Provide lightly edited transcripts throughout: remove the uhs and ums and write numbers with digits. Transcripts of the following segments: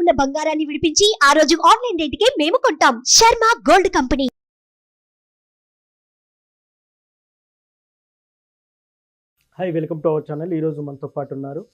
ఉన్న బంగారాన్ని విడిపించి ఆ రోజు ఆన్లైన్ రేటుకే మేము కొంటాం. Sharma gold company. Hi, welcome to our channel. ఈరోజు మనతో పాటు ఉన్నారు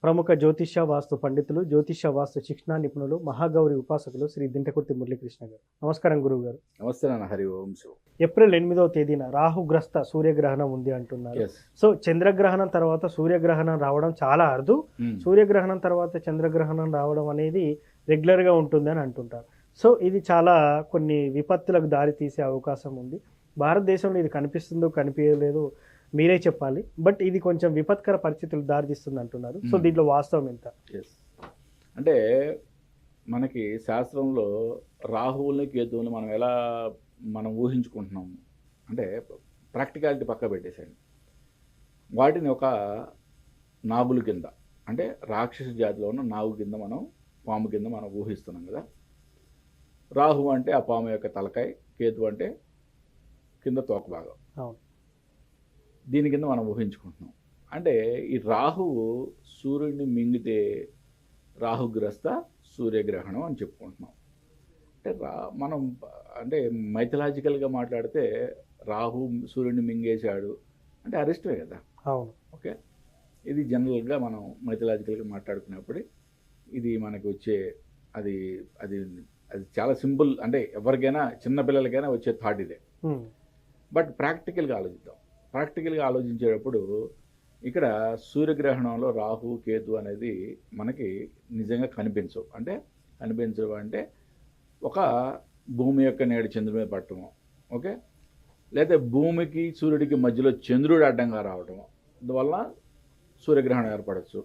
ప్రముఖ జ్యోతిష్య వాస్తు పండితులు, జ్యోతిష్య వాస్తు శిక్షణ నిపుణులు, మహాగౌరి ఉపాసకులు శ్రీ దింటకుర్తి మురళీకృష్ణ గారు. నమస్కారం గురువు గారు. నమస్తే నాన్న. హరి ఓం శివ. ఏప్రిల్ 8వ తేదీన రాహుగ్రస్త సూర్యగ్రహణం ఉంది అంటున్నారు. Yes. సో చంద్రగ్రహణం తర్వాత సూర్యగ్రహణం రావడం చాలా అరుదు. సూర్యగ్రహణం తర్వాత చంద్రగ్రహణం రావడం అనేది రెగ్యులర్గా ఉంటుంది అని అంటుంటారు. సో ఇది చాలా కొన్ని విపత్తులకు దారి తీసే అవకాశం ఉంది. భారతదేశంలో ఇది కనిపిస్తుందో కనిపించలేదు మీరే చెప్పాలి. బట్ ఇది కొంచెం విపత్కర పరిస్థితులు దారితీస్తుంది అంటున్నారు. సో దీంట్లో వాస్తవం ఎంత? అంటే మనకి శాస్త్రంలో రాహువుల్ని కేతువుని మనం ఊహించుకుంటున్నాము అంటే ప్రాక్టికాలిటీ పక్క పెట్టేసేయండి. వాటిని ఒక నాగుల కింద, అంటే రాక్షస జాతిలో ఉన్న నాగు కింద, పాము కింద మనం ఊహిస్తున్నాం కదా. రాహు అంటే ఆ పాము యొక్క తలకాయ, కేతు అంటే కింద తోక భాగం. అవును. దీని కింద మనం ఊహించుకుంటున్నాం. అంటే ఈ రాహువు సూర్యుడిని మింగితే రాహుగ్రస్త సూర్యగ్రహణం అని చెప్పుకుంటున్నాం. అంటే మనం అంటే మైథలాజికల్గా మాట్లాడితే రాహు సూర్యుడిని మింగేశాడు అంటే అరిష్టమే కదా. అవును. ఓకే, ఇది జనరల్గా మనం మైథలాజికల్గా మాట్లాడుకున్నప్పుడు ఇది మనకి వచ్చే అది అది అది చాలా సింపుల్. అంటే ఎవరికైనా చిన్నపిల్లలకైనా వచ్చే థాట్ ఇదే. బట్ ప్రాక్టికల్గా ఆలోచిద్దాం. ప్రాక్టికల్గా ఆలోచించేటప్పుడు ఇక్కడ సూర్యగ్రహణంలో రాహు కేతు అనేది మనకి నిజంగా కనిపించవు. అంటే ఒక భూమి యొక్క నేడు చంద్రుడి మీద పట్టడము, ఓకే, లేదా భూమికి సూర్యుడికి మధ్యలో చంద్రుడు అడ్డంగా రావటము, అందువల్ల సూర్యగ్రహణం ఏర్పడవచ్చు.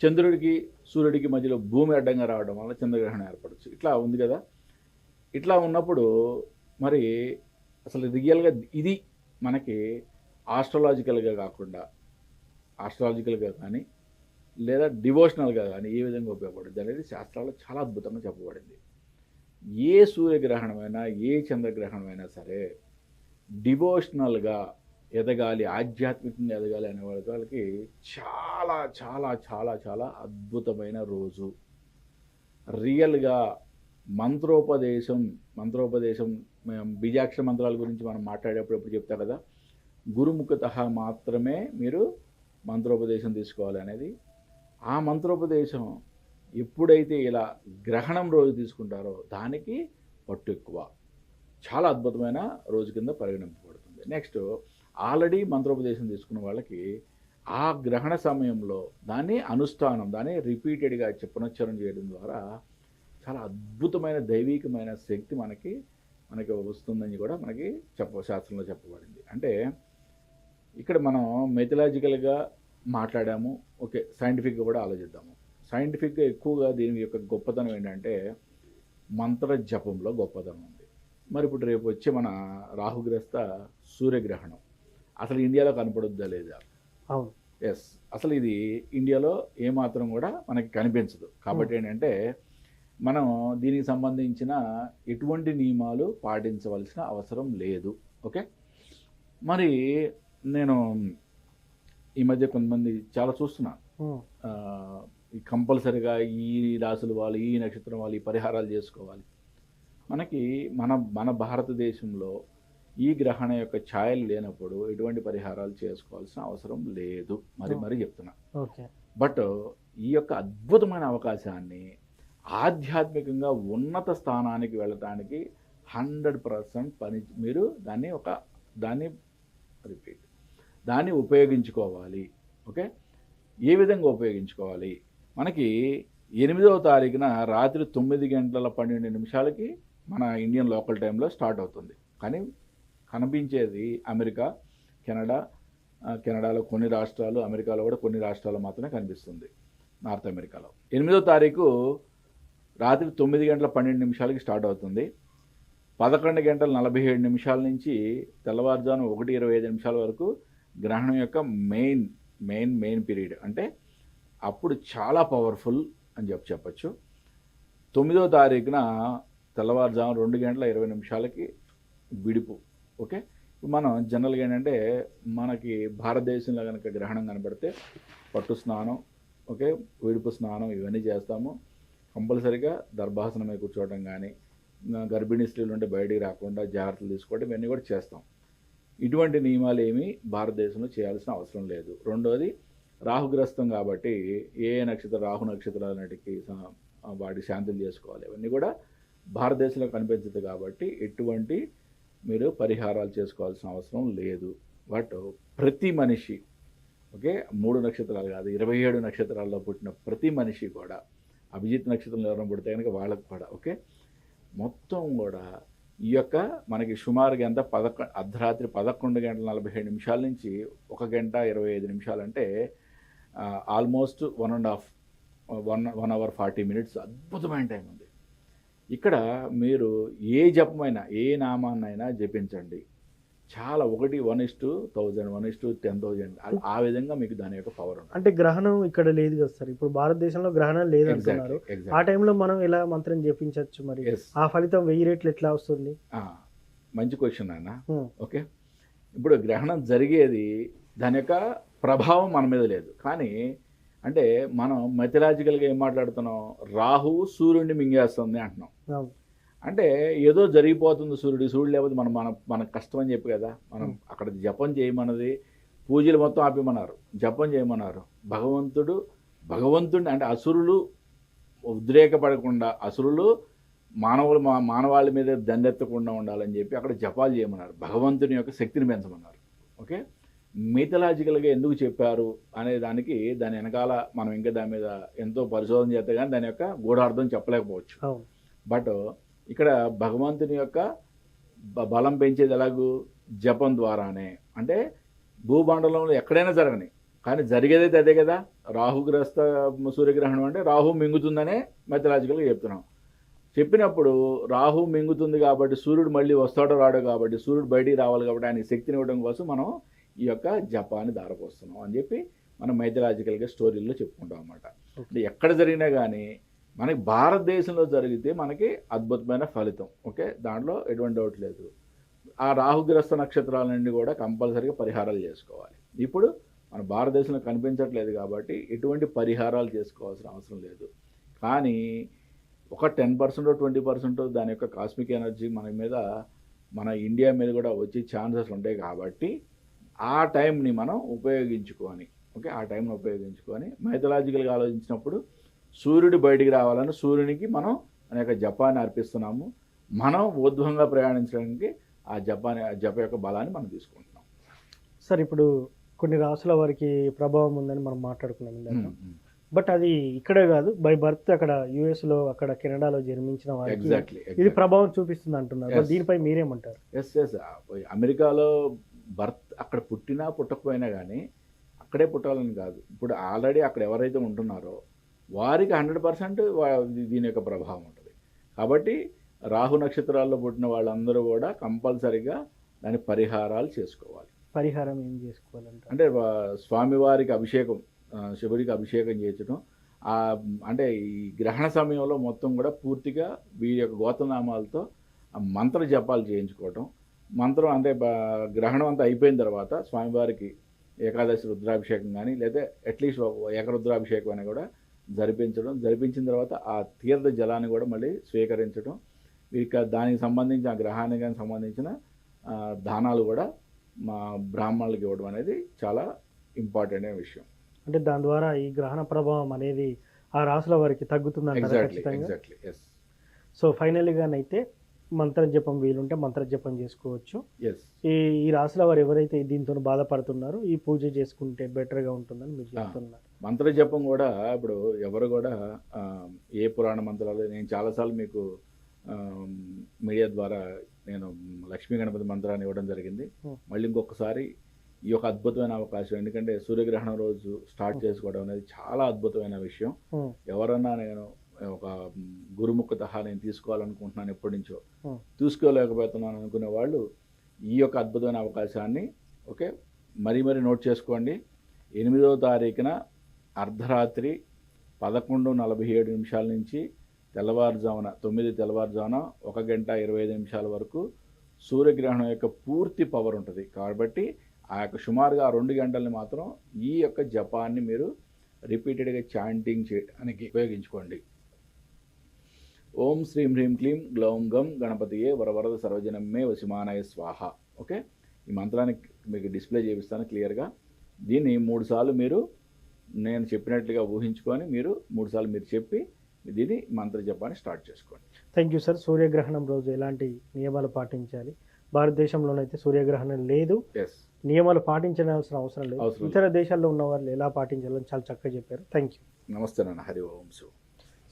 చంద్రుడికి సూర్యుడికి మధ్యలో భూమి అడ్డంగా రావడం వల్ల చంద్రగ్రహణం ఏర్పడవచ్చు. ఇట్లా ఉంది కదా. ఇట్లా ఉన్నప్పుడు మరి అసలు రియల్గా ఇది మనకి ఆస్ట్రాలజికల్గా కానీ లేదా డివోషనల్గా కానీ ఏ విధంగా ఉపయోగపడుతుంది అనేది శాస్త్రాల్లో చాలా అద్భుతంగా చెప్పబడింది. ఏ సూర్యగ్రహణమైనా ఏ చంద్రగ్రహణమైనా సరే డివోషనల్గా ఎదగాలి, ఆధ్యాత్మికంగా ఎదగాలి అనే వాళ్ళకి చాలా చాలా చాలా చాలా అద్భుతమైన రోజు. రియల్గా మంత్రోపదేశం బీజాక్షర మంత్రాల గురించి మనం మాట్లాడేప్పుడు ఎప్పుడు చెప్తారు కదా, గురుముఖత మాత్రమే మీరు మంత్రోపదేశం తీసుకోవాలి అనేది. ఆ మంత్రోపదేశం ఎప్పుడైతే ఇలా గ్రహణం రోజు తీసుకుంటారో దానికి పట్టు ఎక్కువ, చాలా అద్భుతమైన రోజు కింద పరిగణింపబడుతుంది. నెక్స్ట్, ఆల్రెడీ మంత్రోపదేశం తీసుకున్న వాళ్ళకి ఆ గ్రహణ సమయంలో దాన్ని అనుష్ఠానం, దాన్ని రిపీటెడ్గా పునశ్చరణ చేయడం ద్వారా చాలా అద్భుతమైన దైవికమైన శక్తి మనకి వస్తుందని కూడా మనకి శాస్త్రంలో చెప్పబడింది. అంటే ఇక్కడ మనం మెథలాజికల్గా మాట్లాడాము, ఓకే, సైంటిఫిక్గా కూడా ఆలోచిద్దాము. సైంటిఫిక్గా ఎక్కువగా దీని యొక్క గొప్పతనం ఏంటంటే మంత్ర జపంలో గొప్పతనం ఉంది. మరి ఇప్పుడు రేపు వచ్చే మన రాహుగ్రస్త సూర్యగ్రహణం అసలు ఇండియాలో కనపడుద్దా లేదా? అవును. ఎస్, అసలు ఇది ఇండియాలో ఏమాత్రం కూడా మనకి కనిపించదు. కాబట్టి ఏంటంటే మనం దీనికి సంబంధించిన ఎటువంటి నియమాలు పాటించవలసిన అవసరం లేదు. ఓకే, మరి నేను ఈ మధ్య కొంతమంది చాలా చూస్తున్నాను, కంపల్సరిగా ఈ రాసుల వాళ్ళు, ఈ నక్షత్రం వాళ్ళు ఈ పరిహారాలు చేసుకోవాలి. మనకి మన భారతదేశంలో ఈ గ్రహణ యొక్క ఛాయలు లేనప్పుడు ఎటువంటి పరిహారాలు చేసుకోవాల్సిన అవసరం లేదు. మరి చెప్తున్నా. బట్ ఈ యొక్క అద్భుతమైన అవకాశాన్ని ఆధ్యాత్మికంగా ఉన్నత స్థానానికి వెళ్ళటానికి 100% మీరు దాన్ని ఉపయోగించుకోవాలి. ఓకే, ఏ విధంగా ఉపయోగించుకోవాలి? మనకి 8వ తారీఖున రాత్రి 9:12 మన ఇండియన్ లోకల్ టైంలో స్టార్ట్ అవుతుంది. కానీ కనిపించేది అమెరికా, కెనడాలో కొన్ని రాష్ట్రాలు, అమెరికాలో కూడా కొన్ని రాష్ట్రాలు మాత్రమే కనిపిస్తుంది, నార్త్ అమెరికాలో. 8వ తారీఖు రాత్రి 9:12 స్టార్ట్ అవుతుంది. 11:47 నుంచి తెల్లవారుజాము 1:25 వరకు గ్రహణం యొక్క మెయిన్ పీరియడ్. అంటే అప్పుడు చాలా పవర్ఫుల్ అని చెప్పచ్చు. 9వ తారీఖున తెల్లవారుజాము 2:20 విడుపు. ఓకే, మనం జనరల్గా ఏంటంటే మనకి భారతదేశంలో కనుక గ్రహణం కనబడితే పట్టు స్నానం, ఓకే, విడుపు స్నానం ఇవన్నీ చేస్తాము. కంపల్సరీగా దర్భాసనం మీద కూర్చోవడం కానీ, గర్భిణీ స్త్రీలు ఉంటే బయటికి రాకుండా జాగ్రత్తలు తీసుకోవడం ఇవన్నీ కూడా చేస్తాం. ఇటువంటి నియమాలు ఏమీ భారతదేశంలో చేయాల్సిన అవసరం లేదు. రెండోది రాహుగ్రస్తం కాబట్టి ఏ నక్షత్రం రాహు నక్షత్రాలన్నిటికీ వాటి శాంతులు చేసుకోవాలి. అవన్నీ కూడా భారతదేశంలో కనిపించదు కాబట్టి ఎటువంటి మీరు పరిహారాలు చేసుకోవాల్సిన అవసరం లేదు. బట్ ప్రతి మనిషి ఓకే 3 నక్షత్రాలు కాదు 27 నక్షత్రాల్లో పుట్టిన ప్రతి మనిషి కూడా అభిజిత్ నక్షత్రంలో ఎవరైనా పుడితే కనుక వాళ్ళకు కూడా ఓకే మొత్తం కూడా ఈ యొక్క మనకి సుమారుగా ఎంత అర్ధరాత్రి 11 గంటల 47 నిమిషాల నుంచి 1 గంట 25 నిమిషాలు అంటే ఆల్మోస్ట్ 1 అవర్ 40 మినిట్స్ అద్భుతమైన టైం ఉంది. ఇక్కడ మీరు ఏ జపమైనా ఏ నామాన్నైనా జపించండి. చాలా 1:1000 1:10,000 ఆ విధంగా మీకు దాని యొక్క పవర్ ఉంటుంది. అంటే గ్రహణం ఇక్కడ లేదు కదా సార్, ఇప్పుడు భారతదేశంలో గ్రహణం లేదంటున్నారు. ఆ టైంలో మనం ఎలా మంత్రం జపించవచ్చు మరి? ఆ ఫలితం 1000 రెట్లు ఎట్లా వస్తుంది? మంచి క్వశ్చన్ అన్న. ఓకే, ఇప్పుడు గ్రహణం జరిగేది దాని యొక్క ప్రభావం మన మీద లేదు. కానీ అంటే మనం మెథలాజికల్గా ఏం మాట్లాడుతున్నాం, రాహువు సూర్యుడిని మింగేస్తుంది అంటున్నాం. అంటే ఏదో జరిగిపోతుంది సూర్యుడు లేకపోతే మన కష్టం అని చెప్పి కదా మనం అక్కడ జపం చేయమన్నది, పూజలు మొత్తం ఆపేమన్నారు, జపం చేయమన్నారు. భగవంతుడిని అంటే అసురులు ఉద్రేకపడకుండా, అసురులు మానవాళి మీద దండెత్తకుండా ఉండాలని చెప్పి అక్కడ జపాలు చేయమన్నారు. భగవంతుని యొక్క శక్తిని పెంచమన్నారు. ఓకే, మిథలాజికల్గా ఎందుకు చెప్పారు అనే దానికి దాని వెనకాల మనం ఇంకా దాని మీద ఎంతో పరిశోధన చేస్తే కానీ దాని యొక్క గూఢార్థం చెప్పలేకపోవచ్చు. బట్ ఇక్కడ భగవంతుని యొక్క బలం పెంచేది ఎలాగూ జపం ద్వారానే. అంటే భూమండలంలో ఎక్కడైనా జరగని కానీ జరిగేదైతే అదే కదా. రాహుగ్రస్త సూర్యగ్రహణం అంటే రాహు మింగుతుందనే మెథలాజికల్గా చెప్తున్నాం. చెప్పినప్పుడు రాహు మింగుతుంది కాబట్టి సూర్యుడు మళ్ళీ వస్తాడో రాడో కాబట్టి సూర్యుడు బయటికి రావాలి కాబట్టి ఆయన శక్తిని ఇవ్వడం కోసం మనం ఈ యొక్క జపాన్ని దారపోస్తున్నాం అని చెప్పి మనం మెథలాజికల్గా స్టోరీల్లో చెప్పుకుంటాం అన్నమాట. అంటే ఎక్కడ జరిగినా కానీ మనకి భారతదేశంలో జరిగితే మనకి అద్భుతమైన ఫలితం. ఓకే, దాంట్లో ఎటువంటి డౌట్ లేదు. ఆ రాహుగ్రస్త నక్షత్రాలన్నీ కూడా కంపల్సరీగా పరిహారాలు చేసుకోవాలి. ఇప్పుడు మన భారతదేశంలో కనిపించట్లేదు కాబట్టి ఎటువంటి పరిహారాలు చేసుకోవాల్సిన అవసరం లేదు. కానీ ఒక 10% 20% దాని యొక్క కాస్మిక్ ఎనర్జీ మన ఇండియా మీద కూడా వచ్చే ఛాన్సెస్ ఉంటాయి. కాబట్టి ఆ టైంని మనం ఉపయోగించుకొని ఆ టైంని ఉపయోగించుకొని మెథలాజికల్గా ఆలోచించినప్పుడు సూర్యుడు బయటికి రావాలని సూర్యునికి మనం మన యొక్క జపాన్ని అర్పిస్తున్నాము. మనం ఊర్ధ్వంగా ప్రయాణించడానికి ఆ జప యొక్క బలాన్ని మనం తీసుకుంటున్నాం. సార్ ఇప్పుడు కొన్ని రాసుల వారికి ప్రభావం ఉందని మనం మాట్లాడుకున్నాం. బట్ అది ఇక్కడే కాదు, బై బర్త్ అక్కడ యుఎస్లో అక్కడ కెనడాలో జన్మించిన వారికి ఇది ప్రభావం చూపిస్తుంది అంటున్నారు. దీనిపై మీరేమంటారు? ఎస్ అమెరికాలో బర్త్ అక్కడ పుట్టినా పుట్టకపోయినా కానీ అక్కడే పుట్టాలని కాదు. ఇప్పుడు ఆల్రెడీ అక్కడ ఎవరైతే ఉంటున్నారో వారికి 100% దీని యొక్క ప్రభావం ఉంటుంది. కాబట్టి రాహు నక్షత్రాల్లో పుట్టిన వాళ్ళందరూ కూడా కంపల్సరీగా దాని పరిహారాలు చేసుకోవాలి. పరిహారం ఏం చేసుకోవాలంటే అంటే స్వామివారికి అభిషేకం, శివుడికి అభిషేకం చేయించడం. అంటే ఈ గ్రహణ సమయంలో మొత్తం కూడా పూర్తిగా వీరి యొక్క గోత్రనామాలతో మంత్ర జపాలు చేయించుకోవటం. మంత్రం అంటే గ్రహణం అంతా అయిపోయిన తర్వాత స్వామివారికి ఏకాదశి రుద్రాభిషేకం కానీ లేదా అట్లీస్ట్ ఏకరుద్రాభిషేకం అని కూడా జరిపించిన తర్వాత ఆ తీర్థ జలాన్ని కూడా మళ్ళీ స్వీకరించడం. ఇక దానికి సంబంధించి ఆ గ్రహానికి సంబంధించిన దానాలు కూడా మా బ్రాహ్మణులకు ఇవ్వడం అనేది చాలా ఇంపార్టెంట్ అయిన విషయం. అంటే దాని ద్వారా ఈ గ్రహణ ప్రభావం అనేది ఆ రాసుల వారికి తగ్గుతుందంటారా? ఖచ్చితంగా. సో ఫైనల్గానైతే మంత్ర జపం వీలుంటే మంత్ర జపం చేసుకోవచ్చు. ఈ రాసుల వారు ఎవరైతే దీంతో బాధపడుతున్నారో ఈ పూజ చేసుకుంటే బెటర్గా ఉంటుందని మీరు చెప్తున్నారు. మంత్ర జపం కూడా ఇప్పుడు ఎవరు కూడా ఏ పురాణ మంత్రాలు నేను చాలాసార్లు మీకు మీడియా ద్వారా నేను లక్ష్మీ గణపతి మంత్రాన్ని ఇవ్వడం జరిగింది. మళ్ళీ ఇంకొకసారి ఈ యొక్క అద్భుతమైన అవకాశం, ఎందుకంటే సూర్యగ్రహణం రోజు స్టార్ట్ చేసుకోవడం అనేది చాలా అద్భుతమైన విషయం. ఎవరన్నా నేను ఒక గురుముఖత నేను తీసుకోవాలనుకుంటున్నాను, ఎప్పటి నుంచో తీసుకోలేకపోతున్నాను అనుకునే వాళ్ళు ఈ యొక్క అద్భుతమైన అవకాశాన్ని మరీ నోట్ చేసుకోండి. 8వ తారీఖున అర్ధరాత్రి 11:47 నుంచి తెల్లవారుజామున 9 తెల్లవారుజామున 1 గంట 25 నిమిషాల వరకు సూర్యగ్రహణం యొక్క పూర్తి పవర్ ఉంటుంది. కాబట్టి ఆ యొక్క సుమారుగా 2 గంటల్ని మాత్రం ఈ యొక్క జపాన్ని మీరు రిపీటెడ్గా చాంటింగ్ చేయడానికి ఉపయోగించుకోండి. ఓం శ్రీం హ్రీం క్లీం గ్లౌం గం గణపతియే వరవరద సర్వజనమే వసిమానాయ స్వాహ. ఓకే, ఈ మంత్రాన్ని మీకు డిస్ప్లే చేపిస్తాను క్లియర్గా. దీన్ని 3 సార్లు మీరు నేను చెప్పినట్లుగా ఊహించుకొని మీరు 3 సార్లు మీరు చెప్పి దీన్ని మంత్ర జపాన్ని స్టార్ట్ చేసుకోండి. Thank you sir. సూర్యగ్రహణం రోజు ఎలాంటి నియమాలు పాటించాలి? భారతదేశంలోనైతే సూర్యగ్రహణం లేదు, ఎస్, నియమాలు పాటించాల్సిన అవసరం లేదు. అవసరం లేదు. ఇతర దేశాల్లో ఉన్న వాళ్ళు ఎలా పాటించాలని చాలా చక్కగా చెప్పారు. Thank you. నమస్తే నాన్న. హరి ఓం శివ.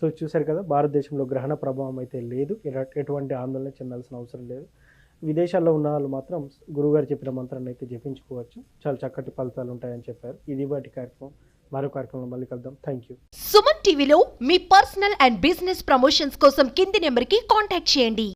సో చూశారు కదా, భారతదేశంలో గ్రహణ ప్రభావం అయితే లేదు, ఎటువంటి ఆందోళన చెందాల్సిన అవసరం లేదు. విదేశాల్లో ఉన్న వాళ్ళు మాత్రం గురువుగారు చెప్పిన మంత్రాన్ని అయితే జపించుకోవచ్చు, చాలా చక్కటి ఫలితాలు ఉంటాయని చెప్పారు. ఇది వాటి కార్యక్రమం. మరో కార్యక్రమంలో మళ్ళీ కలుద్దాం. Thank you. సుమన్ టీవీలో మీ పర్సనల్ అండ్ బిజినెస్ ప్రమోషన్స్ కోసం కింది నెంబర్కి కాంటాక్ట్ చేయండి.